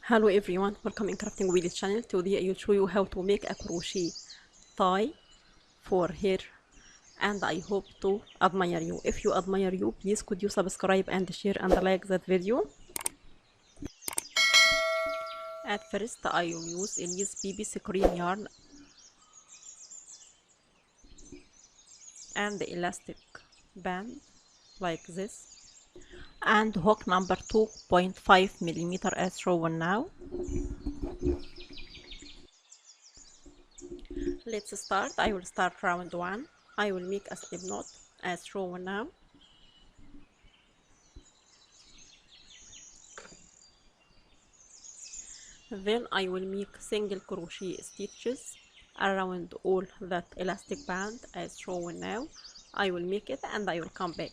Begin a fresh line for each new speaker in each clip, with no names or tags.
Hello everyone, welcome in Craftingwheel channel. Today I will show you how to make a crochet tie for hair, and I hope to admire you. If you admire you, please could you subscribe and share and like that video. At first I will use Elise baby screen yarn and the elastic band like this, and hook number 2.5 millimeter as shown now. Let's start. I will start round 1. I will make a slip knot as shown now. Then I will make single crochet stitches around all that elastic band as shown now. I will make it and I will come back.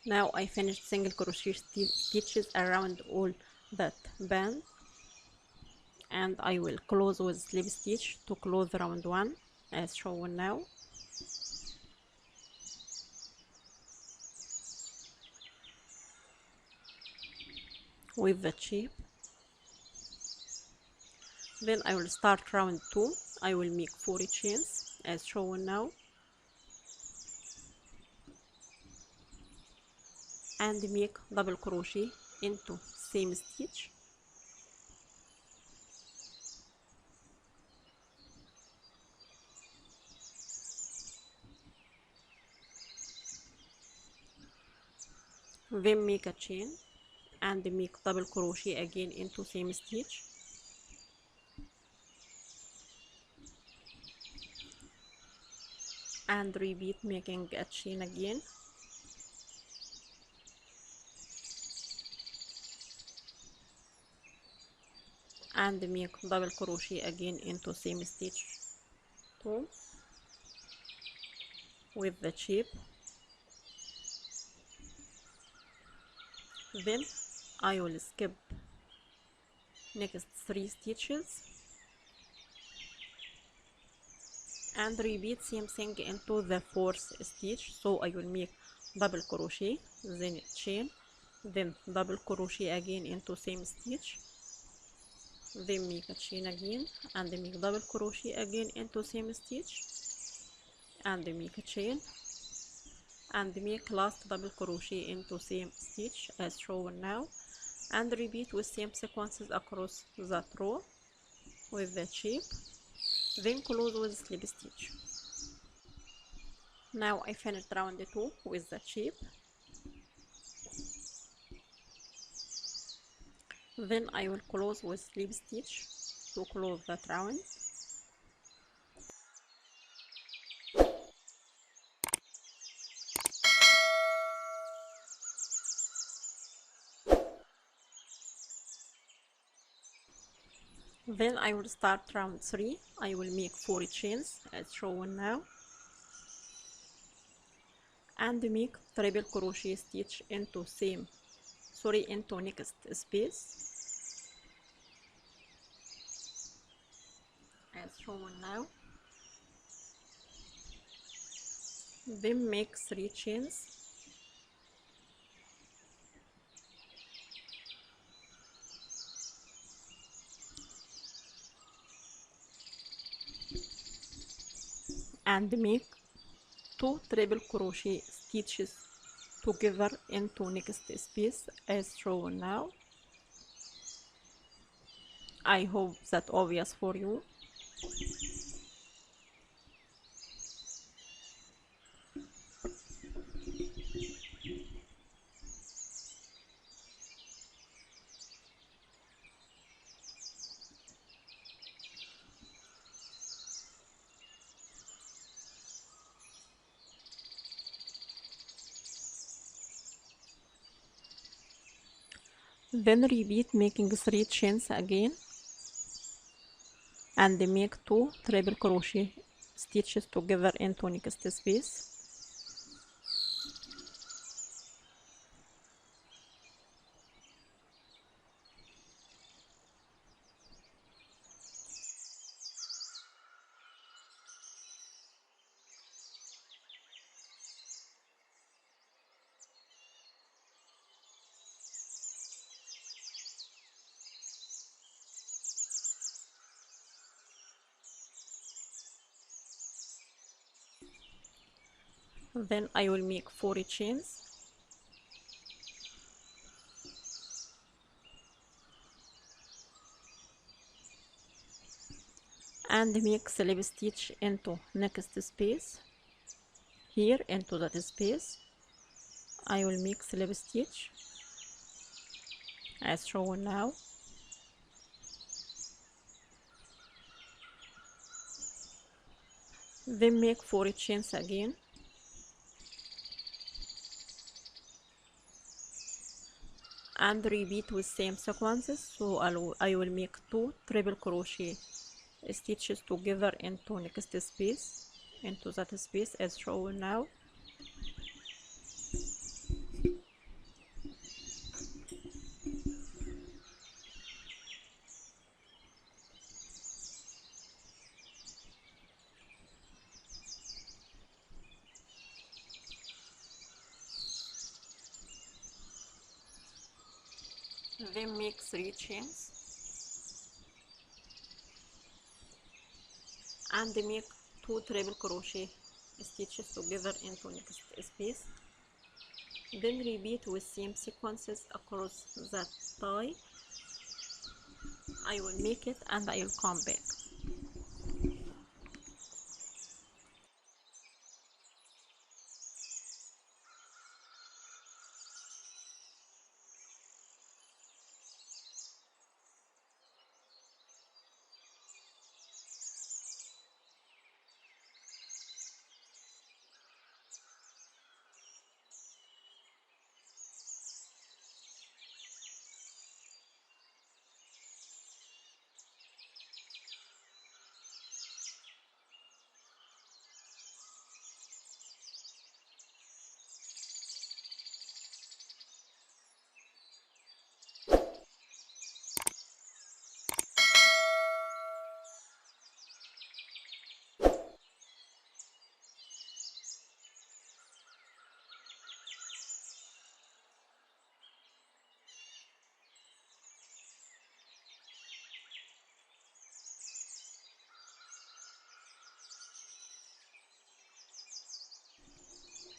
Now I finished single crochet stitches around all that band, and I will close with slip stitch to close round 1 as shown now. With the shape. Then I will start round 2. I will make 4 chains as shown now, and make double crochet into same stitch, then make a chain and make double crochet again into same stitch, and repeat making a chain again, and make double crochet again into same stitch 2 with the shape. Then I will skip next 3 stitches and repeat same thing into the 4th stitch. So I will make double crochet, then chain, then double crochet again into same stitch, then make a chain again and make double crochet again into same stitch, and make a chain and make last double crochet into same stitch as shown now, and repeat with same sequences across that row with the shape, then close with slip stitch. Now I finished round 2 with the shape. Then I will close with slip stitch to close that round. Then I will start round 3. I will make 4 chains as shown now, and make triple crochet stitch into into next space as shown now. Then make 3 chains and make 2 triple crochet stitches together into next space as shown now. I hope that obvious for you. Then repeat making 3 chains again and make 2 triple crochet stitches together into next space. Then I will make 4 chains and make slip stitch into next space. Here into that space I will make slip stitch as shown now. Then make 4 chains again and repeat with same sequences. So I will make 2 triple crochet stitches together into next space, into that space as shown now. Then make 3 chains and make 2 triple crochet stitches together into next space. Then repeat with same sequences across that tie. I will make it and I will come back.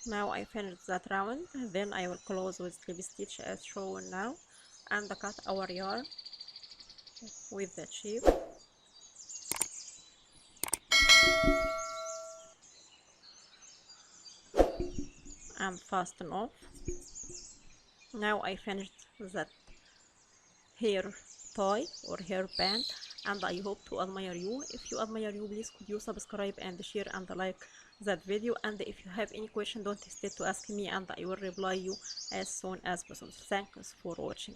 Now I finished that round. Then I will close with slip stitch as shown now and cut our yarn with the shape and fasten off. Now I finished that hair tie or hair band, and I hope to admire you. If you admire you, please could you subscribe and share and like that video, and if you have any question, don't hesitate to ask me and I will reply you as soon as possible. Thanks for watching.